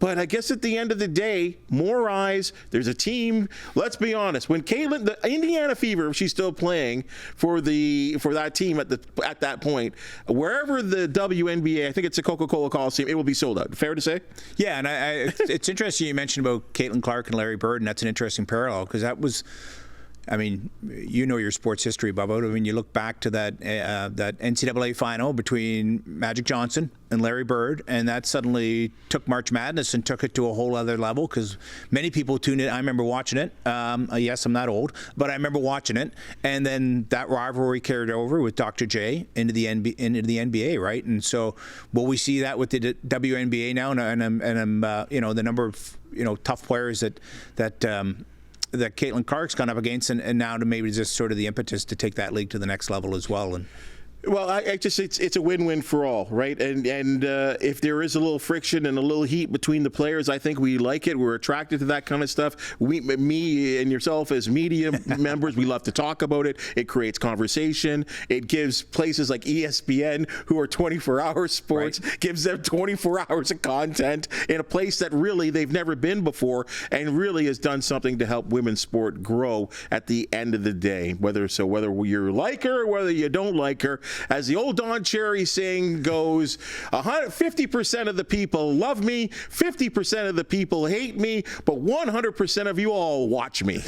But I guess at the end of the day, more eyes, there's a team. Let's be honest. When Caitlin, the Indiana Fever, if she's still playing for that team at that point, wherever the WNBA, I think it's the Coca-Cola Coliseum, it will be sold out. Fair to say? Yeah, and it's interesting you mentioned about Caitlin Clark and Larry Bird, and that's an interesting parallel because that was, your sports history, Bubba. You look back to that NCAA final between Magic Johnson and Larry Bird, and that suddenly took March Madness and took it to a whole other level because many people tuned in. I remember watching it. Yes, I'm not old, but I remember watching it. And then that rivalry carried over with Dr. J into the NBA, right? And so will we see that with the WNBA now? And the number of tough players that Caitlin Clark's gone up against, and now to maybe just sort of the impetus to take that league to the next level as well. And well, it's a win-win for all, right? And if there is a little friction and a little heat between the players, I think we like it. We're attracted to that kind of stuff. Me and yourself as media members, we love to talk about it. It creates conversation. It gives places like ESPN, who are 24-hour sports, gives them 24 hours of content in a place that really they've never been before, and really has done something to help women's sport grow at the end of the day. Whether you like her or whether you don't like her, as the old Don Cherry saying goes, 50% of the people love me, 50% of the people hate me, but 100% of you all watch me.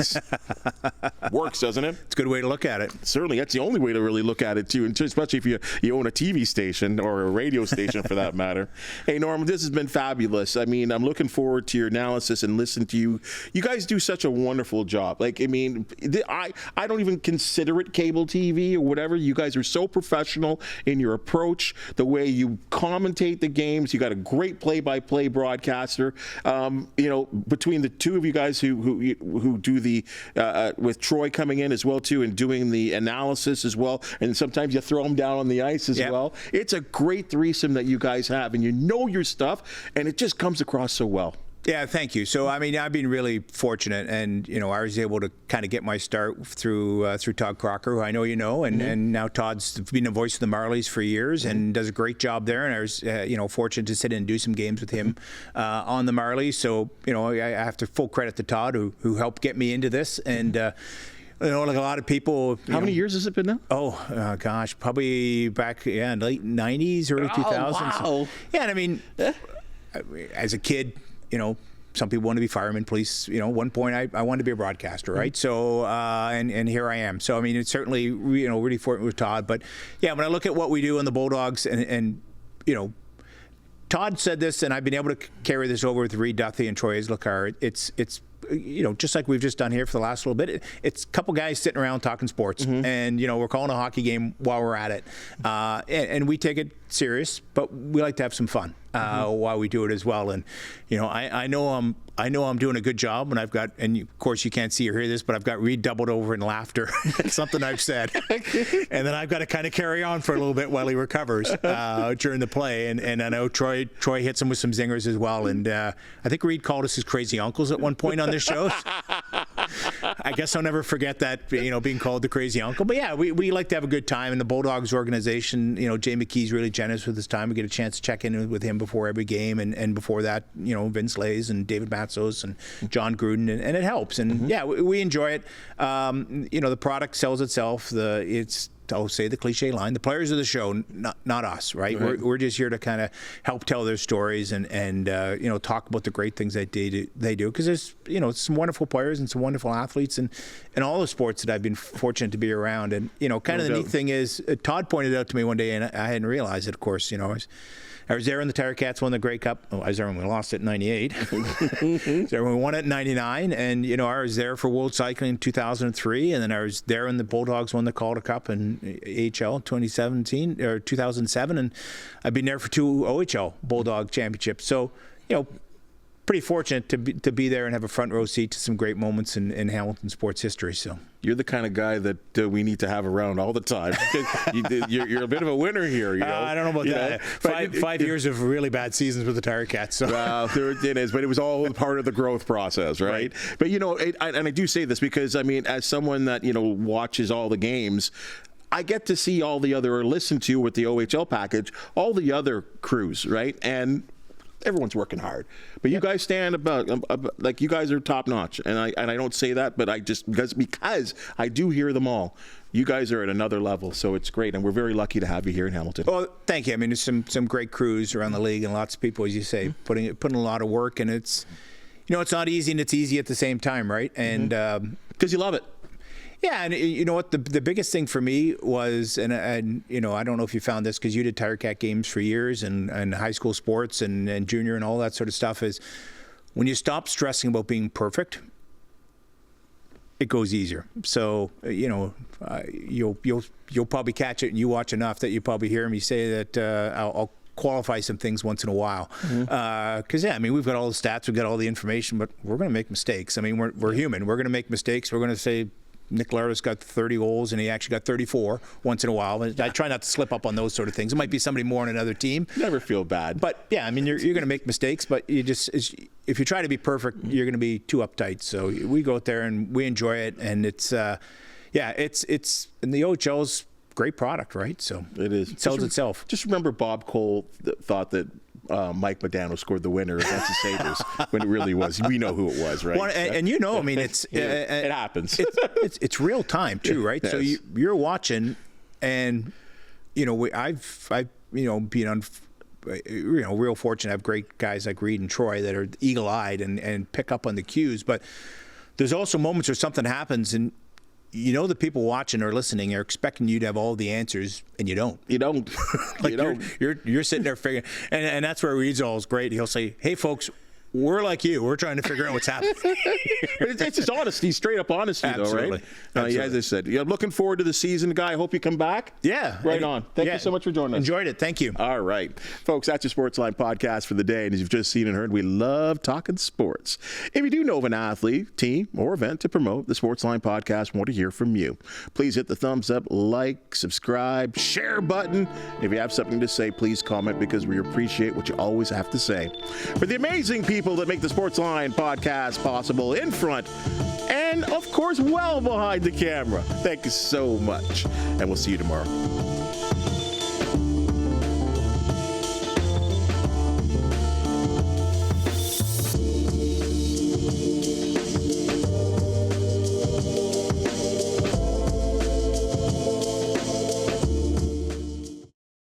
Works, doesn't it? It's a good way to look at it. Certainly. That's the only way to really look at it, too, especially if you own a TV station or a radio station for that matter. Hey, Norm, this has been fabulous. I'm looking forward to your analysis and listen to you. You guys do such a wonderful job. I don't even consider it cable TV or whatever. You guys are so professional in your approach, the way you commentate the games. You got a great play-by-play broadcaster. Between the two of you guys who do the with Troy coming in as well too, and doing the analysis as well, and sometimes you throw them down on the ice as well. It's a great threesome that you guys have, and you know your stuff, and it just comes across so well. Yeah, thank you. So, I've been really fortunate, and I was able to kind of get my start through Todd Crocker, who I know and now Todd's been the voice of the Marlies for years and does a great job there. And I was, fortunate to sit in and do some games with him on the Marlies. So, I have to full credit to Todd, who helped get me into this. And like a lot of people. How many years has it been now? Oh, gosh, probably back late '90s, early 2000s. Wow. Yeah, and as a kid. Some people want to be firemen, police. One point I wanted to be a broadcaster, right? So, and here I am. So, it's certainly, really fortunate with Todd. But, yeah, when I look at what we do on the Bulldogs and Todd said this, and I've been able to carry this over with Reed Duthie and Troy Islikar. It's just like we've just done here for the last little bit, it's a couple guys sitting around talking sports, and we're calling a hockey game while we're at it, and we take it serious, but we like to have some fun while we do it as well. And I know I'm doing a good job, and I've got, and of course you can't see or hear this, but I've got redoubled over in laughter at something I've said, and then I've got to kind of carry on for a little bit while he recovers during the play. And I know Troy hits him with some zingers as well. And I think Reed called us his crazy uncles at one point on this show. I guess I'll never forget that, being called the crazy uncle. But yeah, we like to have a good time. And the Bulldogs organization, Jay McKee's really generous with his time. We get a chance to check in with him before every game, and before that, Vince Lays and David Matsos and John Gruden, and it helps. And yeah, we enjoy it. The product sells itself. I'll say the cliche line: the players of the show, not us, right? We're just here to kind of help tell their stories and talk about the great things that they do, because there's some wonderful players and some wonderful athletes in all the sports that I've been fortunate to be around. And kind of the neat thing is, Todd pointed out to me one day, and I hadn't realized it. Of course, I was there when the Ticats won the Grey Cup. I was there when we lost it in '98. I was there when we won it in '99, and I was there for World Cycling in 2003, and then I was there when the Bulldogs won the Calder Cup in AHL in 2017 or 2007, and I've been there for 2 OHL Bulldog championships. So, pretty fortunate to be there and have a front row seat to some great moments in Hamilton sports history. So you're the kind of guy that we need to have around all the time. You're a bit of a winner here. I don't know about that. Five years of really bad seasons with the Ticats. So. Well, it is, but it was all part of the growth process, right? But and I do say this because as someone that watches all the games, I get to see all the other, or listen to with the OHL package, all the other crews, right? And everyone's working hard, but you guys stand about like you guys are top notch, and I don't say that, but because I do hear them all. You guys are at another level, so it's great, and we're very lucky to have you here in Hamilton. Well, thank you. There's some great crews around the league, and lots of people, as you say, putting a lot of work, and it's it's not easy and it's easy at the same time, right? And because you love it. Yeah, and you know what? The biggest thing for me was, and I don't know if you found this because you did Ticat games for years and high school sports and junior and all that sort of stuff, is when you stop stressing about being perfect, it goes easier. So you'll probably catch it, and you watch enough that you probably hear me say that I'll qualify some things once in a while, because we've got all the stats, we've got all the information, but we're going to make mistakes. We're human. We're going to make mistakes. We're going to say Nick Lara's got 30 goals and he actually got 34 once in a while. I try not to slip up on those sort of things. It might be somebody more on another team. Never feel bad. But yeah, you're going to make mistakes, but if you try to be perfect, you're going to be too uptight. So we go out there and we enjoy it, and it's and the OHL's great product, right? So it is. It sells itself. Just remember Bob Cole thought that Mike Modano scored the winner against the Sabres when it really was. We know who it was, right? Well, and it's it happens. It's real time too, right? Yes. So you're watching, and I've been on. Real fortunate. I have great guys like Reed and Troy that are eagle-eyed and pick up on the cues. But there's also moments where something happens, and the people watching or listening are expecting you to have all the answers, and you don't. You don't. Like you're sitting there figuring, and that's where Reed's always great. He'll say, "Hey, folks, we're like you. We're trying to figure out what's happening." It's just honesty, straight up honesty, Absolutely. though, right? As I said, looking forward to the season, Guy. I hope you come back. Yeah. Right on. Thank you so much for joining us. Enjoyed it. Thank you. All right. Folks, that's your Sportsline podcast for the day. And as you've just seen and heard, we love talking sports. If you do know of an athlete, team, or event to promote, the Sportsline podcast want to hear from you. Please hit the thumbs up, like, subscribe, share button. If you have something to say, please comment, because we appreciate what you always have to say. For the amazing people that make the Sportsline podcast possible, in front and, of course, well behind the camera, thank you so much. And we'll see you tomorrow.